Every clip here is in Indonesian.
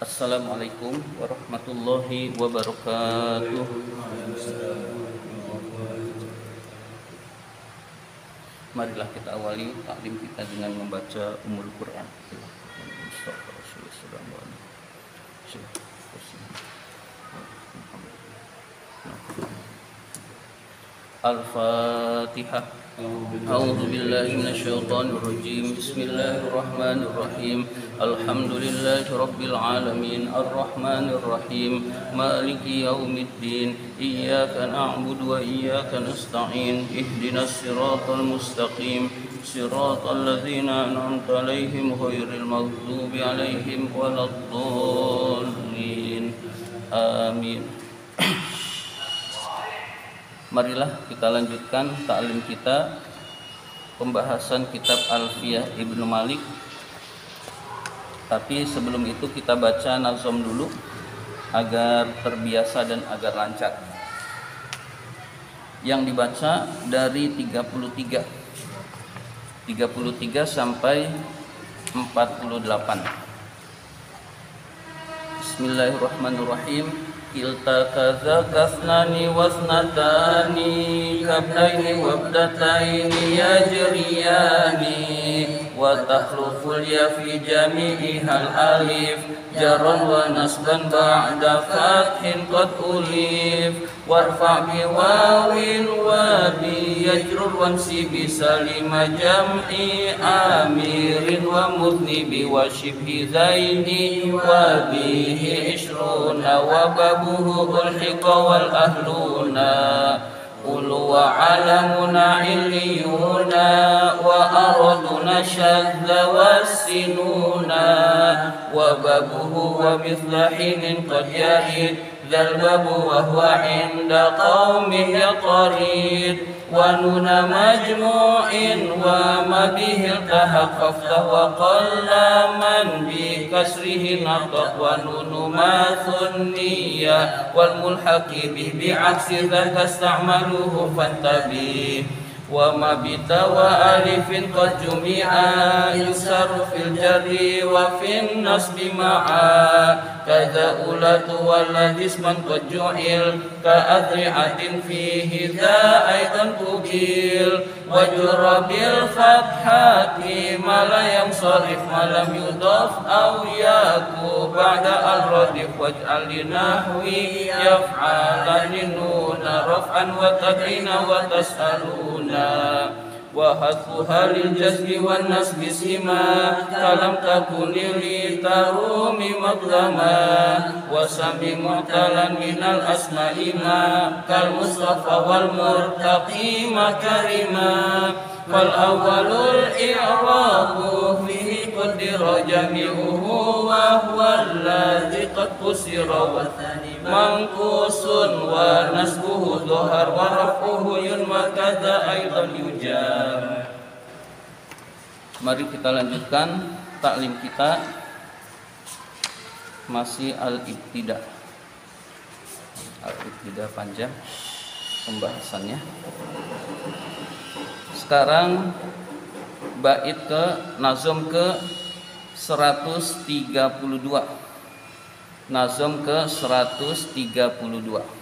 Assalamualaikum warahmatullahi wabarakatuh. Marilah kita awali taklim kita dengan membaca Ummul Quran. Al-Fatihah. A'udzu billahi minasyaitonir rajim. Bismillahirrahmanirrahim. Alhamdulillahirabbil alamin arrahmanir rahim maliki yaumiddin iyyaka na'budu wa iyyaka nasta'in ihdinas siratal mustaqim siratal ladzina an'amta 'alaihim ghairil maghdubi 'alaihim waladdallin. Amin. Marilah kita lanjutkan ta'lim kita, pembahasan kitab Alfiyah Ibnu Malik. Tapi sebelum itu kita baca nazom dulu agar terbiasa dan agar lancar. Yang dibaca dari 33 sampai 48. Bismillahirrahmanirrahim. Kilta kaza kasnani wasnatani kabnaini wabdataini yajriyani wa tahluful ya fi jami'ihal alif jaran wa nasban ba'da fathin qad ulif warfa bi wawin wa bi yajrur wansi bi salima jam'i amirin wa mudnibi wa shibhi zaini wa bihi ishruna wa babuhu ulhiqa wal ahluna ulu wa alamuna illiyuna wa araduna syadza wassinuna wa babuhu wa mithlahinin qad yahid dzal babu wa huwa inda qaumin yaqarid wa nuna majmu'in wa ma bihil tahaqqaf wa qalla man bi kasrihi nataq wa nunu ma thunniya wal mulhaqi bi aksi dzaka ista'maluhu fantabi wa ma bita wa alifin qad jumi'a yusaru fil jarri wa fin nasbi ma'a kadza ulatu waladisman qad ju'il ka adri'atin fihi dha aidan tubil wa jurabil fathati ma la yansarif ma lam yudaf aw yaku ba'da al-radif waj'al li nahwi yaf'alani nuna raf'an wa tad'ina wa tas'aluna wa hadfuha lil jazmi wan nasbi sima kalam takuni li tarumi maqdama wa sami mu'talan minal asma'i ma kal mustafa wal murtaqi makarima fal awwalul i'rabu fihi qaddira jami'uhu wa huwa alladhi qad kusira wa thani manqusun wa nasbuhu dhuhar wa raf'uhu yunma kadza aidan yujar. Mari kita lanjutkan taklim kita, masih al-ibtida. Al-ibtida panjang pembahasannya. Sekarang bait ke nazom ke 132. Nazom ke 132.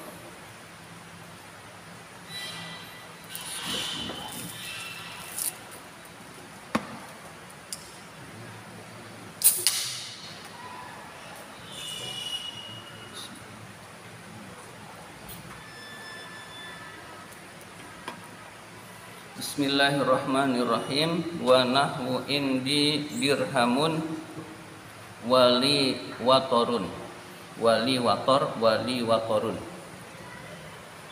Bismillahirrahmanirrahim. Wa nahwu indi dirhamun wali watorun wali watorun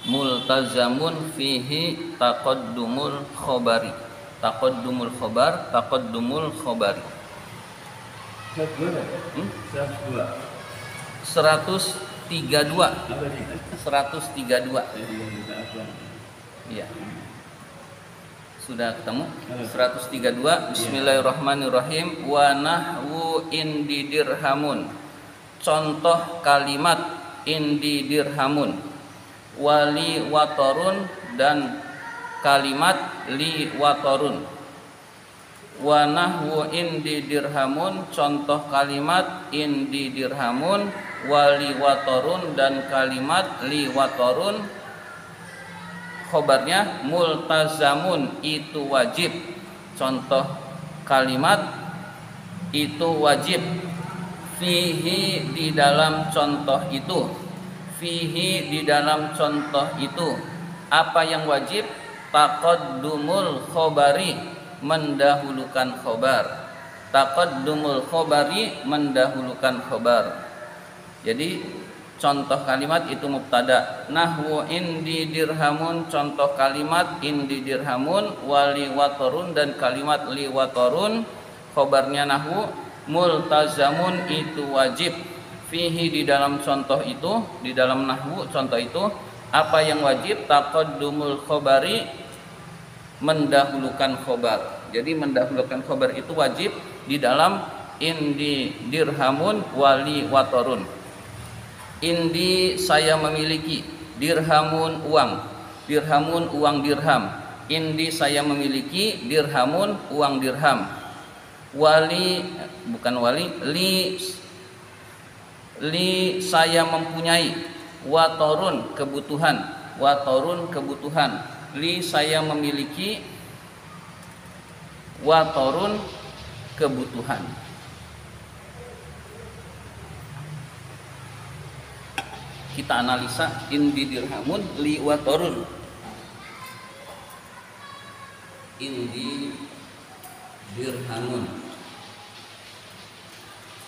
multazamun fihi taqaddumul khobari 132. Iya. Sudah ketemu? 132. Bismillahirrahmanirrahim. Wa nahwu indi dirhamun. Contoh kalimat indi dirhamun. Wali watorun dan kalimat li watorun. wa nahwu indi dirhamun, contoh kalimat indi dirhamun, wali watorun, dan kalimat li watorun, khobarnya multazamun, itu wajib, contoh kalimat itu wajib, fihi, di dalam contoh itu, fihi, di dalam contoh itu, apa yang wajib? Taqaddumul khobari, mendahulukan khobar, taqaddumul khobari, mendahulukan khobar. Jadi contoh kalimat itu mubtada, nahwu indi dirhamun, contoh kalimat indi dirhamun, wali watorun, dan kalimat li watorun, khobarnya nahwu, multazamun, itu wajib, fihi, di dalam contoh itu, di dalam nahwu contoh itu, apa yang wajib? Taqaddumul khobari, mendahulukan khobar. Jadi mendahulukan khobar itu wajib di dalam indi dirhamun, wali watorun. Indi, saya memiliki, dirhamun, uang, dirhamun, uang dirham. Indi, saya memiliki, dirhamun, uang dirham. Wali, bukan wali, li, saya mempunyai, watorun, kebutuhan, watorun, kebutuhan. Li, saya memiliki, watorun, kebutuhan. Kita analisa indi dirhamun, li watorun. Indi dirhamun,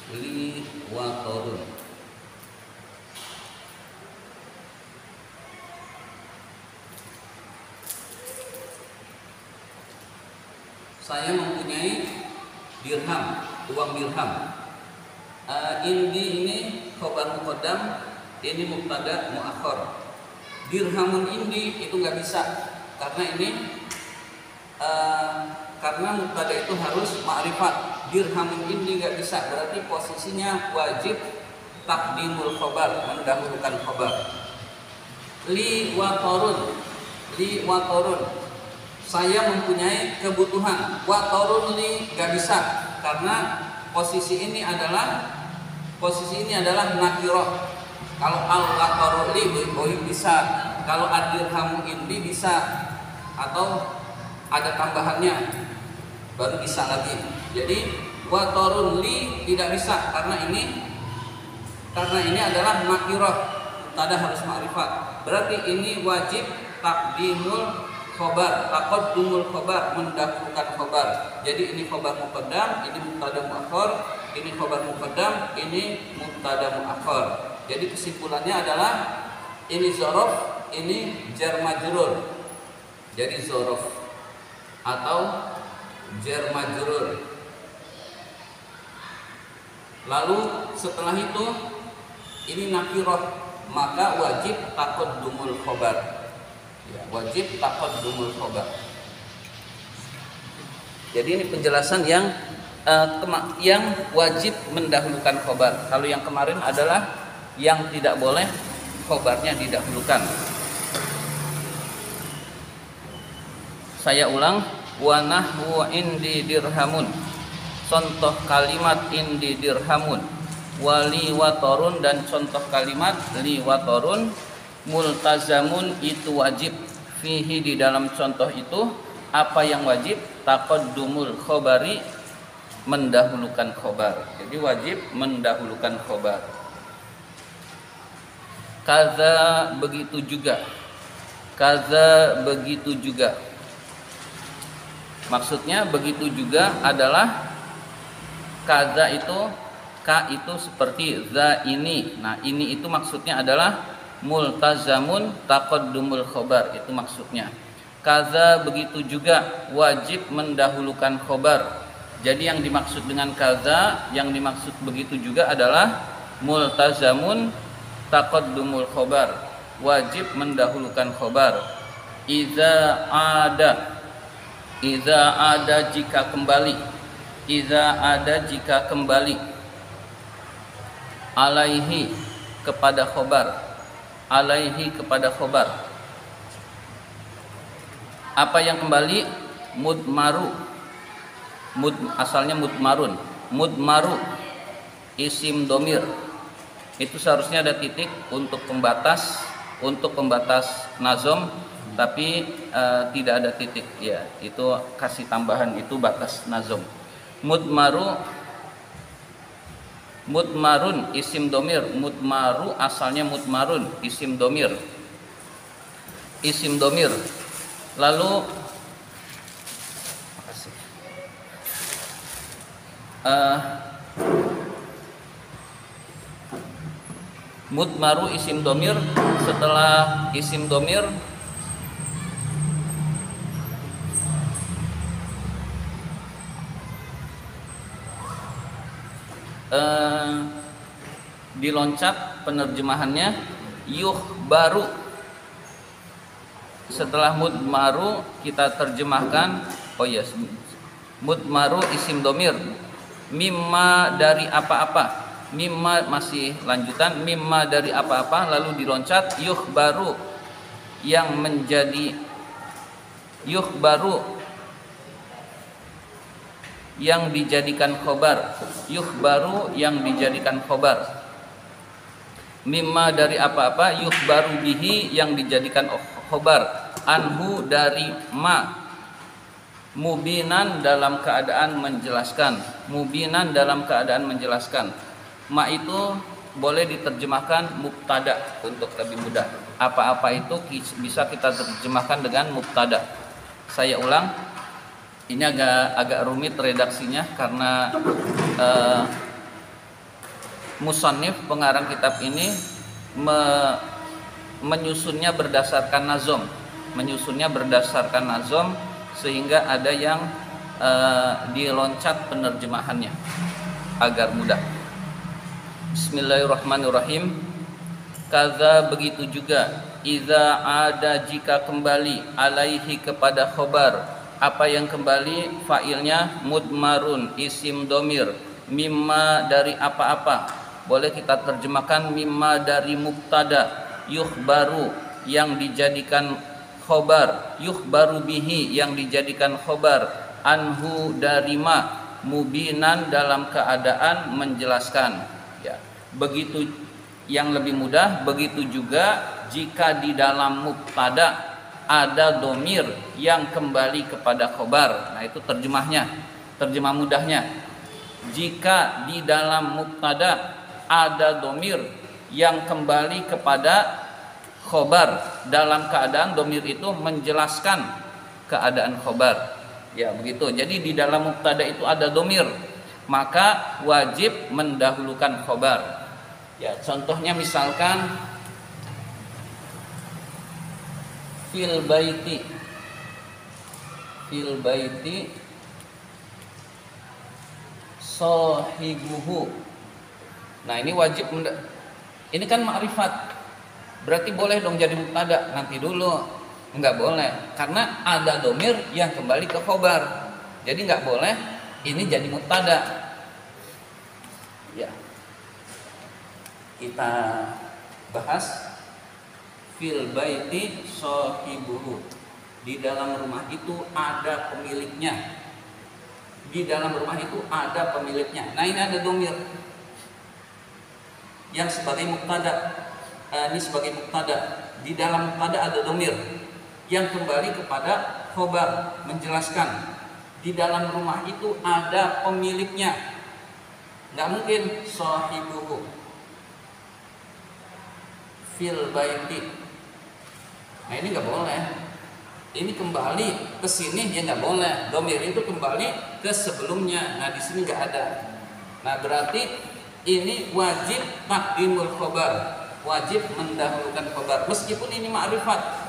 li watorun. Saya mempunyai dirham, uang dirham. Indi ini khobar muqaddam, ini mubtada muakhar. Dirhamun indi itu nggak bisa, karena ini karena mubtada itu harus ma'rifat. Dirhamun indi nggak bisa, berarti posisinya wajib taqdimul khobar, mendahulukan khobar. Li watorun, li watorun, saya mempunyai kebutuhan. Watorun li nggak bisa, karena posisi ini adalah nakirah. Kalau al-watorun li bisa, kalau ad-dirhamu indi bisa, atau ada tambahannya baru bisa lagi. Jadi watorun li tidak bisa, karena ini adalah nakirah, tada harus ma'rifat. Berarti ini wajib takdimul khobar, taqaddumul khobar, mendahulukan khobar. Jadi ini khobar muqaddam, ini mubtada muakhar, ini khobar muqaddam, ini mubtada muakhar. Jadi kesimpulannya adalah ini zorof, ini jar majrur. Jadi zorof atau jar majrur. Lalu setelah itu ini nakirah, maka wajib taqaddumul khobar. Ya, wajib taqaddumul khobar. Jadi ini penjelasan yang wajib mendahulukan khobar. Kalau yang kemarin adalah yang tidak boleh khobarnya didahulukan. Saya ulang, wa nahwu indi dirhamun, contoh kalimat indi dirhamun, wali watorun, dan contoh kalimat li watorun, multazamun, itu wajib, fihi, di dalam contoh itu, apa yang wajib? Taqaddumul khobari, mendahulukan khobar. Jadi wajib mendahulukan khobar. Kaza, begitu juga. Kaza, begitu juga. Maksudnya begitu juga adalah kaza itu, ka itu seperti za ini. Nah ini itu maksudnya adalah multazamun taqaddumul khobar, itu maksudnya. Kaza, begitu juga, wajib mendahulukan khobar. Jadi yang dimaksud dengan kaza, yang dimaksud begitu juga adalah multazamun taqaddumul khobar, wajib mendahulukan khobar. Iza ada, jika kembali. Iza ada, jika kembali. Alaihi, kepada khobar. Alaihi, kepada khobar. Apa yang kembali? Mudmaru. Asalnya mudmarun. Mudmaru isim domir itu seharusnya ada titik untuk pembatas nazom, tapi tidak ada titik ya, itu kasih tambahan, itu batas nazom. Mudmarun isim domir. Mudmaru asalnya mudmarun isim domir. Lalu mudmaru isim domir, setelah isim domir diloncat penerjemahannya yukhbaru. Setelah mudmaru kita terjemahkan, mudmaru isim domir, mimma dari apa-apa. Mimma masih lanjutan, mimma dari apa-apa, lalu diloncat yukhbaru yang menjadi yukhbaru yang dijadikan khobar. Yukhbaru yang dijadikan khobar. Mimma dari apa-apa, yukhbaru bihi yang dijadikan khobar. Anhu dari ma, mubinan dalam keadaan menjelaskan. Mubinan dalam keadaan menjelaskan. Ma itu boleh diterjemahkan mubtada untuk lebih mudah. Apa-apa itu bisa kita terjemahkan dengan mubtada. Saya ulang, ini agak rumit redaksinya karena musannif pengarang kitab ini menyusunnya berdasarkan nazom, sehingga ada yang diloncat penerjemahannya agar mudah. Bismillahirrahmanirrahim. Kaza begitu juga, idza ada jika kembali, alaihi kepada khobar. Apa yang kembali? Fa'ilnya mudmarun isim domir, mimma dari apa-apa. Boleh kita terjemahkan mimma dari mubtada, yukhbaru yang dijadikan khobar, yukhbaru bihi yang dijadikan khobar, anhu dari ma, mubinan dalam keadaan menjelaskan. Ya, begitu yang lebih mudah. Begitu juga jika di dalam mubtada ada domir yang kembali kepada khobar. Nah, itu terjemah mudahnya. Jika di dalam mubtada ada domir yang kembali kepada khobar, dalam keadaan domir itu menjelaskan keadaan khobar. Ya, begitu. Jadi di dalam mubtada itu ada domir, maka wajib mendahulukan khobar. Ya, contohnya misalkan fil baiti sahibuhu. Nah, ini wajib ini kan ma'rifat. Berarti boleh dong jadi mubtada. Nanti dulu. Enggak boleh karena ada domir yang kembali ke khobar. Jadi enggak boleh ini jadi mubtada. Ya. Kita bahas fil baiti sahibuhu. Di dalam rumah itu ada pemiliknya. Di dalam rumah itu ada pemiliknya. Nah, ini ada domir yang sebagai mubtada. Ini sebagai mubtada. Di dalam mubtada ada domir yang kembali kepada khobar, menjelaskan di dalam rumah itu ada pemiliknya. Nggak mungkin sahibuhu fil baiti. Nah, ini nggak boleh. Ini kembali ke sini dia nggak boleh. Domir itu kembali ke sebelumnya. Nah, di sini nggak ada. Nah, berarti ini wajib taqdimul khobar, wajib mendahulukan khobar meskipun ini ma'rifat.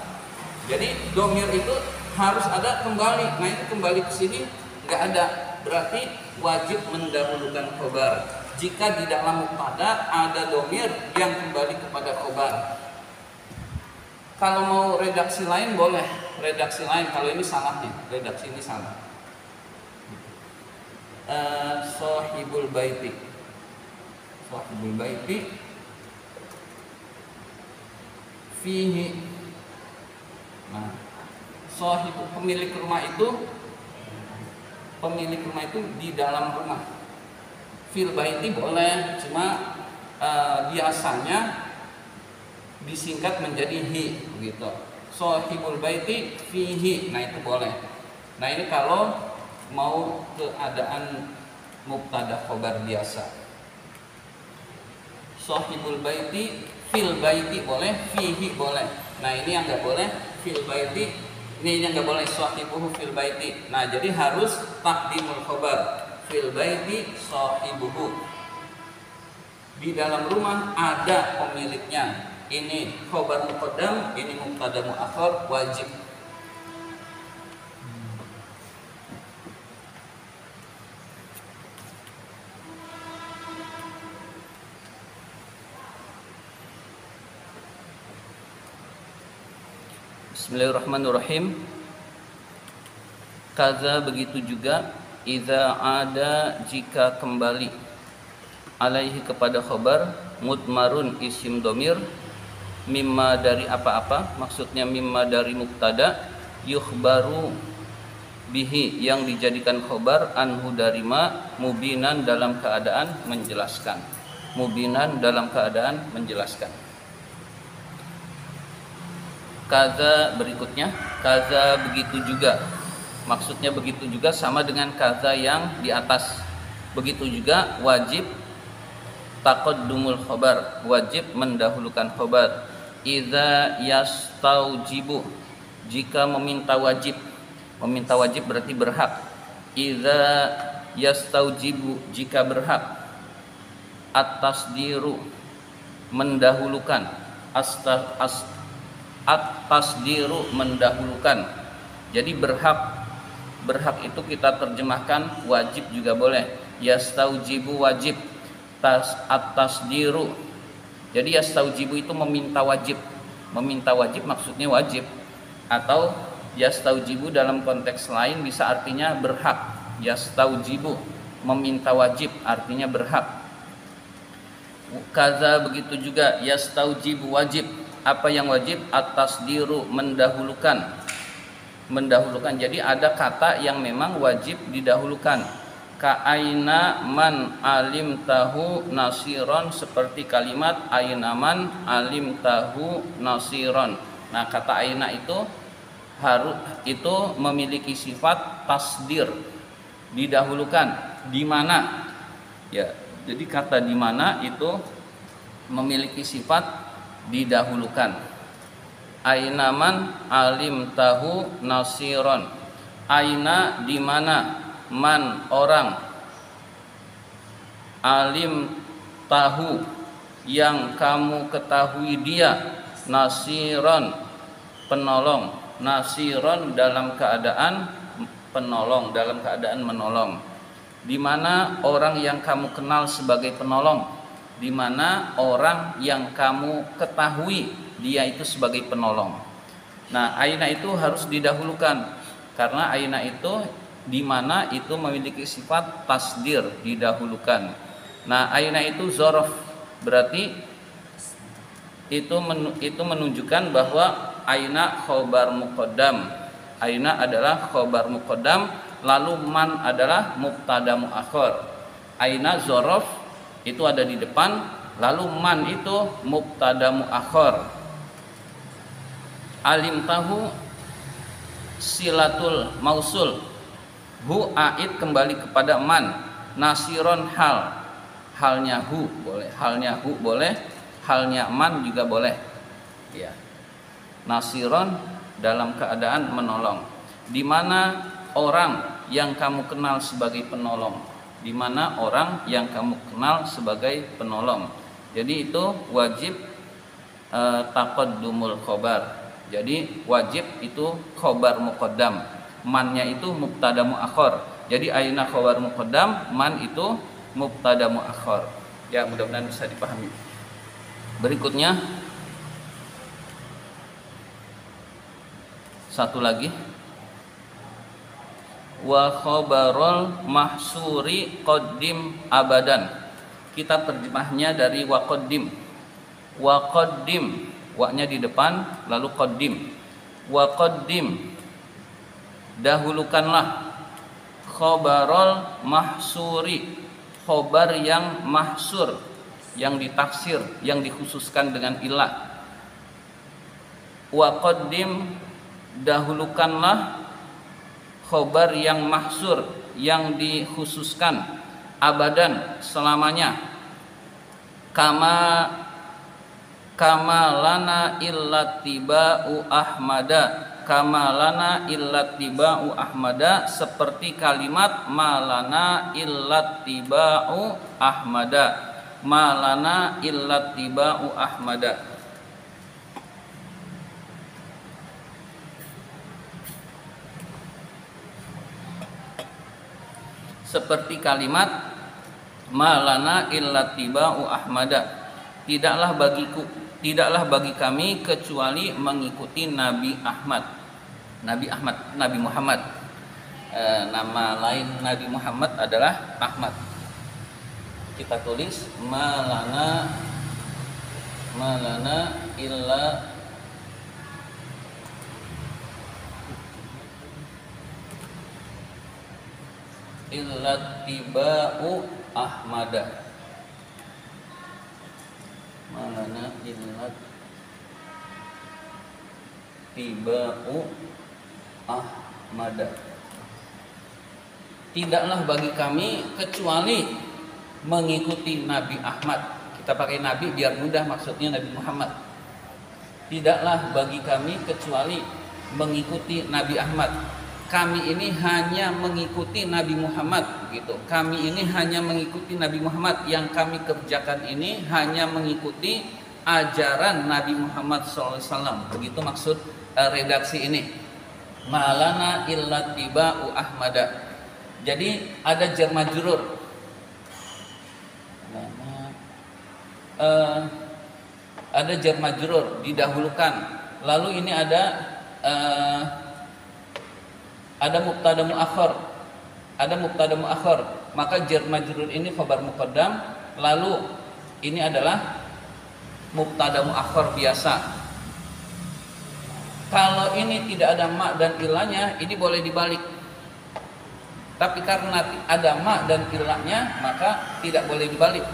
Jadi domir itu harus ada kembali. Nah, itu kembali ke sini nggak ada. Berarti wajib mendahulukan khobar. Jika di dalam mubtada ada domir yang kembali kepada khobar. Kalau mau redaksi lain boleh, redaksi lain. Kalau ini salah nih, redaksi ini salah. Sahibul baiti, sahibul baiti fihi. Nah, sahib pemilik rumah itu pemilik rumah itu di dalam rumah. Fil baiti boleh, cuma biasanya disingkat menjadi hi begitu. Shahibul baiti fihi, nah itu boleh. Nah ini kalau mau keadaan mubtada khobar biasa. Shahibul baiti fil baiti boleh, fihi boleh. Nah ini yang nggak boleh fil baiti, ini yang nggak boleh shahibuhu fil baiti. Nah jadi harus taqdimul khobar fil baiti shahibuhu. Di dalam rumah ada pemiliknya. Ini khobar muqaddam, ini mubtada muakhar wajib. Bismillahirrahmanirrahim. Kaza begitu juga idza ada jika kembali alaihi kepada khobar mudmarun isim domir mimma dari apa-apa, maksudnya mimma dari mubtada, yukhbaru bihi yang dijadikan khobar, anhu dari ma, mubinan dalam keadaan menjelaskan. Mubinan dalam keadaan menjelaskan. Kaza berikutnya, kaza begitu juga, maksudnya begitu juga sama dengan kaza yang di atas. Begitu juga wajib taqaddumul khobar, wajib mendahulukan khobar. Idza yastaujibu, jika meminta wajib. Meminta wajib berarti berhak. Idza yastaujibu, jika berhak. At-tasdiru, mendahulukan. At-tasdiru, mendahulukan. Jadi berhak. Berhak itu kita terjemahkan wajib juga boleh. Yastaujibu wajib. At-tasdiru, jadi yastaujibu itu meminta wajib. Meminta wajib maksudnya wajib. Atau yastaujibu dalam konteks lain bisa artinya berhak. Yastaujibu, meminta wajib, artinya berhak. Kaza begitu juga yastaujibu wajib. Apa yang wajib? At-tasdiru, mendahulukan. Mendahulukan. Jadi ada kata yang memang wajib didahulukan. Ka'aina man alim tahu nasiron, seperti kalimat aina man alim tahu nasiron. Nah kata aina itu memiliki sifat tasdir, didahulukan. Di mana? Ya, jadi kata di mana itu memiliki sifat didahulukan. Aina man alim tahu nasiron. Aina di mana? Man orang, alim tahu yang kamu ketahui dia, nasiron penolong. Nasiron dalam keadaan penolong, dalam keadaan menolong. Di mana orang yang kamu kenal sebagai penolong, di mana orang yang kamu ketahui dia itu sebagai penolong. Nah aina itu harus didahulukan karena aina itu di mana itu memiliki sifat tasdir, didahulukan. Nah aina itu zorof, berarti itu menunjukkan bahwa aina khobar muqaddam. Aina adalah khobar muqaddam, lalu man adalah mubtada muakhar. Aina zorof itu ada di depan, lalu man itu mubtada muakhar. Alim tahu silatul mausul, hu aid kembali kepada man. Nasiron halnya hu boleh, halnya hu boleh, halnya man juga boleh. Ya. Nasiron dalam keadaan menolong. Di mana orang yang kamu kenal sebagai penolong. Di mana orang yang kamu kenal sebagai penolong. Jadi itu wajib taqaddumul khobar. Jadi wajib itu khobar muqaddam. Mannya itu mubtada muakhar. Jadi aina khobar muqaddam, man itu mubtada muakhar. Ya, mudah-mudahan bisa dipahami. Berikutnya satu lagi, wa khabarul mahsuri qaddim abadan. Kita terjemahnya dari wa qaddim. Wa qaddim, wa-nya di depan lalu qaddim. Wa qaddim, dahulukanlah. khobarul mahsuri, khobar yang mahsur, yang ditaksir, yang dikhususkan dengan ilah. Wa qaddim, dahulukanlah khobar yang mahsur, yang dikhususkan, abadan, selamanya. Kama lana illatiba'u ahmada, kama lana illatiba'u ahmada, seperti kalimat malana illatiba'u ahmada, malana illatiba'u ahmada. Seperti kalimat malana illatiba'u ahmada, tidaklah bagi kami kecuali mengikuti Nabi Muhammad. Nama lain Nabi Muhammad adalah Ahmad. Kita tulis malana illatiba'u ahmada, malana illatiba'u ahmada. Tidaklah bagi kami kecuali mengikuti Nabi Ahmad. Kita pakai Nabi biar mudah, maksudnya Nabi Muhammad. Tidaklah bagi kami kecuali mengikuti Nabi Ahmad. Kami ini hanya mengikuti Nabi Muhammad, gitu. Kami ini hanya mengikuti Nabi Muhammad. Yang kami kerjakan ini hanya mengikuti ajaran Nabi Muhammad SAW. Begitu maksud redaksi ini. Malana illatiba'u ahmada. Jadi ada jar majrur. Ada jar majrur didahulukan. Lalu ini ada mubtada muakhar, maka jar majrur ini khabar muqaddam, lalu ini adalah mubtada muakhar biasa. Kalau ini tidak ada ma dan ilahnya, ini boleh dibalik. Tapi karena ada ma dan ilahnya, maka tidak boleh dibalik.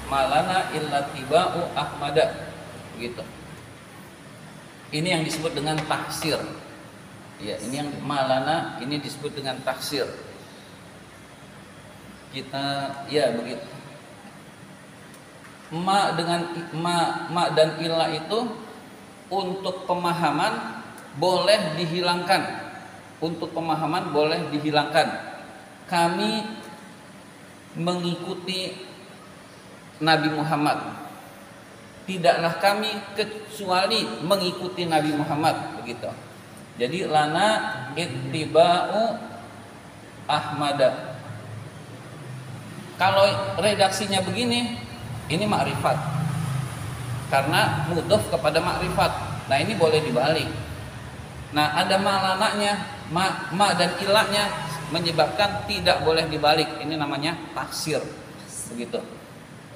Malana illatiba'u ahmada, begitu. Ini yang disebut dengan tahsir. Ya, ini yang malana ini disebut dengan taksir. Kita ya begitu. Ma dan ilah itu untuk pemahaman boleh dihilangkan. Untuk pemahaman boleh dihilangkan. Kami mengikuti Nabi Muhammad. Tidaklah kami kecuali mengikuti Nabi Muhammad, begitu. Jadi lana ittiba'u ahmada. Kalau redaksinya begini, ini ma'rifat. Karena mudhof kepada ma'rifat. Nah, ini boleh dibalik. Nah, ada malananya, ma dan ilahnya menyebabkan tidak boleh dibalik. Ini namanya taksir. Begitu.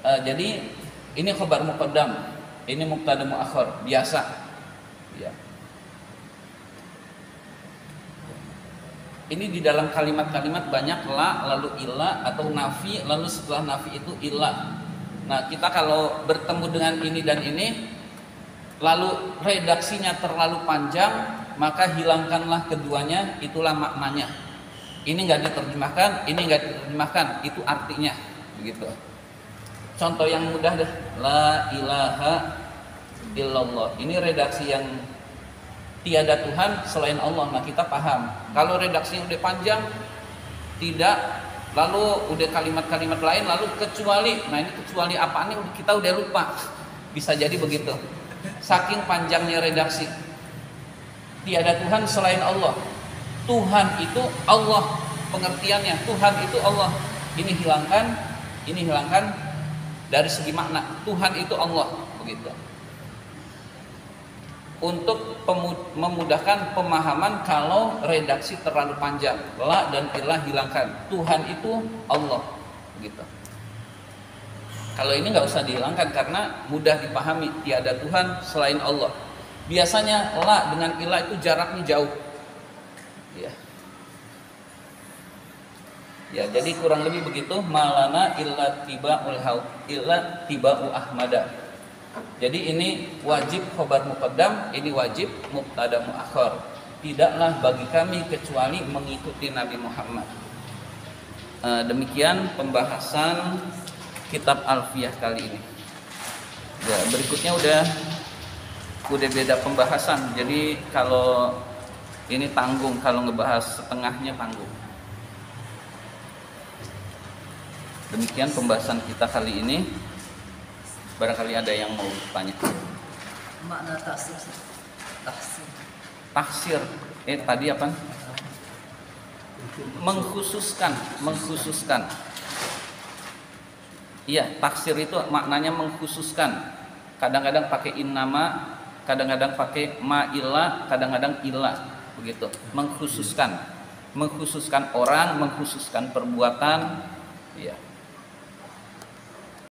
Jadi ini khabar muqaddam, ini mubtada muakhar biasa. Ya. Ini di dalam kalimat-kalimat banyak la, lalu ilah atau nafi, lalu setelah nafi itu ilah. Nah, kita kalau bertemu dengan ini dan ini, lalu redaksinya terlalu panjang, maka hilangkanlah keduanya, itulah maknanya. Ini nggak diterjemahkan, ini nggak diterjemahkan, itu artinya, begitu. Contoh yang mudah deh, la ilaha illallah. Ini redaksi yang tiada Tuhan selain Allah. Nah, kita paham. Kalau redaksinya udah panjang, tidak, lalu udah kalimat-kalimat lain, lalu kecuali. Nah, ini kecuali apaan nih? Kita udah lupa. Bisa jadi begitu. Saking panjangnya redaksi. Tiada Tuhan selain Allah. Tuhan itu Allah, pengertiannya. Tuhan itu Allah. Ini hilangkan dari segi makna. Tuhan itu Allah, begitu. Untuk memudahkan pemahaman kalau redaksi terlalu panjang, la dan ilah hilangkan. Tuhan itu Allah, begitu. Kalau ini nggak usah dihilangkan karena mudah dipahami, tiada Tuhan selain Allah. Biasanya la dengan ilah itu jaraknya jauh, ya. Ya, jadi kurang lebih begitu, malana illa tiba'ul haud illa tiba'u ahmada. Jadi ini wajib khobar muqaddam, ini wajib mubtada muakhar. Tidaklah bagi kami kecuali mengikuti Nabi Muhammad. Demikian pembahasan kitab Alfiyah kali ini. Ya, berikutnya udah beda pembahasan. Jadi kalau ini tanggung, kalau ngebahas setengahnya tanggung. Demikian pembahasan kita kali ini. Barangkali ada yang mau tanya. Makna taksir. Taksir. Tadi apa? Mengkhususkan. Iya, taksir itu maknanya mengkhususkan. Kadang-kadang pakai innama, kadang-kadang pakai ma'ila, kadang-kadang ila, begitu. Mengkhususkan orang, mengkhususkan perbuatan. Iya.